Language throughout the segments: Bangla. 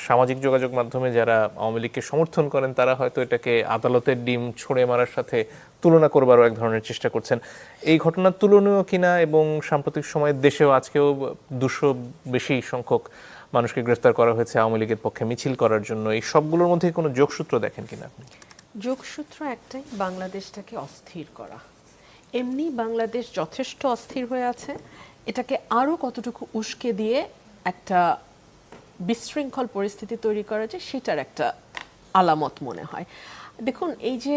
সামাজিক যোগাযোগ মাধ্যমে যারা আওয়ামী লীগকে সমর্থন করেন তারা হয়তো এটাকে আদালতের ডিম ছুঁড়ে মারার সাথে তুলনা করবারও এক ধরনের চেষ্টা করছেন। এই ঘটনার তুলনীয় কিনা এবং সাম্প্রতিক সময়ে দেশেও আজকেও 200 বেশি সংখ্যক মানুষকে গ্রেফতার করা হয়েছে আওয়ামী লীগের পক্ষে মিছিল করার জন্য, এই সবগুলোর মধ্যে কোনো যোগসূত্র দেখেন কিনা আপনি? যোগসূত্র একটাই, বাংলাদেশটাকে অস্থির করা। এমনি বাংলাদেশ যথেষ্ট অস্থির হয়ে আছে, এটাকে আরও কতটুকু উস্কে দিয়ে একটা বিশৃঙ্খল পরিস্থিতি তৈরি করা যায় সেটার একটা আলামত মনে হয়। দেখুন, এই যে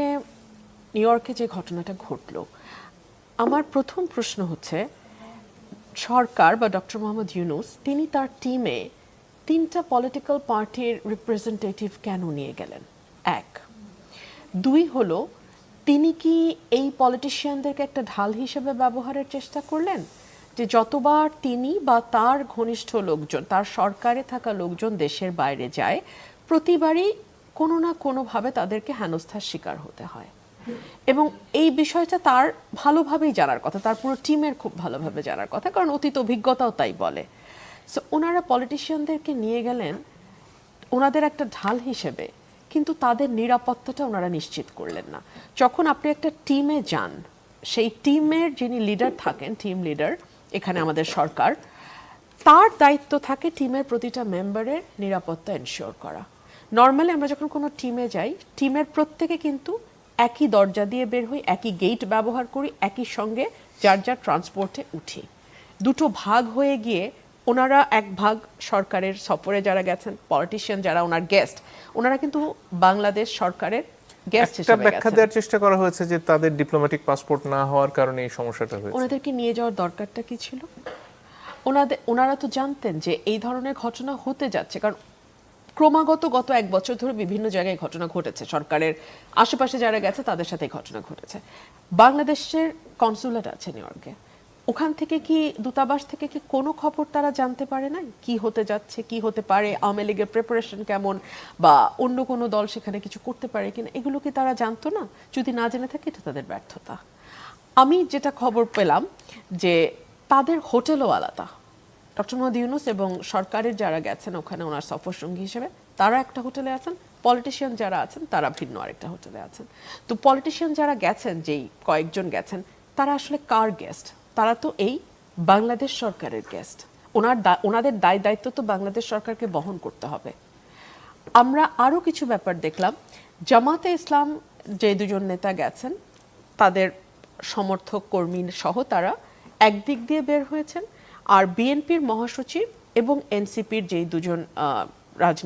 নিউ ইয়র্কে যে ঘটনাটা ঘটলো, আমার প্রথম প্রশ্ন হচ্ছে সরকার বা ডক্টর মোহাম্মদ ইউনূস তিনি তার টিমে 3টা পলিটিক্যাল পার্টির রিপ্রেজেন্টেটিভ কেন নিয়ে গেলেন? 1, 2 হলো তিনি কি এই পলিটিশিয়ানদেরকে একটা ঢাল হিসেবে ব্যবহারের চেষ্টা করলেন, যে যতবার তিনি বা তার ঘনিষ্ঠ লোকজন, তার সরকারে থাকা লোকজন দেশের বাইরে যায়, প্রতিবারই কোনো না কোনোভাবে তাদেরকে হেনস্থার শিকার হতে হয়। এবং এই বিষয়টা তার ভালোভাবেই জানার কথা, তার পুরো টিমের খুব ভালোভাবে জানার কথা, কারণ অতীত অভিজ্ঞতাও তাই বলে। সো ওনারা পলিটিশিয়ানদেরকে নিয়ে গেলেন ওনাদের একটা ঢাল হিসেবে, কিন্তু তাদের নিরাপত্তাটা ওনারা নিশ্চিত করলেন না। যখন আপনি একটা টিমে যান, সেই টিমের যিনি লিডার থাকেন, টিম লিডার, এখানে আমাদের সরকার, তার দায়িত্ব থাকে টিমের প্রতিটা মেম্বারের নিরাপত্তা এনশিওর করা। নর্মালি আমরা যখন কোনো টিমে যাই, টিমের প্রত্যেকে কিন্তু একই দরজা দিয়ে বের হই, একই গেট ব্যবহার করি, একই সঙ্গে যার যার ট্রান্সপোর্টে উঠি। দুটো ভাগ হয়ে গিয়ে ওনারা এক ভাগ সরকারের সফরে যারা গেছেন, পলিটিশিয়ান যারা ওনার গেস্ট, ওনারা কিন্তু বাংলাদেশ সরকারের গেস্ট হিসেবে ব্যাখ্যা দেওয়ার চেষ্টা করা হয়েছে যে তাদের ডিপ্লোম্যাটিক পাসপোর্ট না হওয়ার কারণে এই সমস্যাটা হয়েছে। ওনাদেরকে নিয়ে যাওয়ার দরকারটা কি ছিল? ওনারা তো জানতেন যে এই ধরনের ঘটনা হতে যাচ্ছে, কারণ ক্রমাগত গত 1 বছর ধরে বিভিন্ন জায়গায় ঘটনা ঘটেছে, সরকারের আশেপাশে যারা গেছে তাদের সাথে ঘটনা ঘটেছে। বাংলাদেশের কনসুলেট আছে নিউ ইয়র্কে, ওখান থেকে কি, দূতাবাস থেকে কি কোনো খবর তারা জানতে পারে না কি হতে যাচ্ছে, কি হতে পারে, আওয়ামী লীগের প্রিপারেশন কেমন, বা অন্য কোনো দল সেখানে কিছু করতে পারে কিনা, এগুলো কি তারা জানতো না? যদি না জেনে থাকে এটা তাদের ব্যর্থতা। আমি যেটা খবর পেলাম যে তাদের হোটেলও আলাদা। ডক্টর মোহাম্মদ ইউনূস এবং সরকারের যারা গেছেন ওখানে ওনার সফর সঙ্গী হিসেবে, তারা একটা হোটেলে আছেন, পলিটিশিয়ান যারা আছেন তারা ভিন্ন আরেকটা হোটেলে আছেন। তো পলিটিশিয়ান যারা গেছেন, যেই কয়েকজন গেছেন, তারা আসলে কার গেস্ট? তারা তো এই বাংলাদেশ সরকারের গেস্ট। ওনাদের দায় দায়িত্ব তো বাংলাদেশ সরকারকে বহন করতে হবে। আমরা আরও কিছু ব্যাপার দেখলাম। জামাতে ইসলাম যে 2জন নেতা গেছেন, তাদের সমর্থক কর্মী সহ তারা একদিক দিয়ে বের হয়েছেন, আর বিএনপির মহাসচিব এবং এনসিপির যেই 2জন রাজনীতি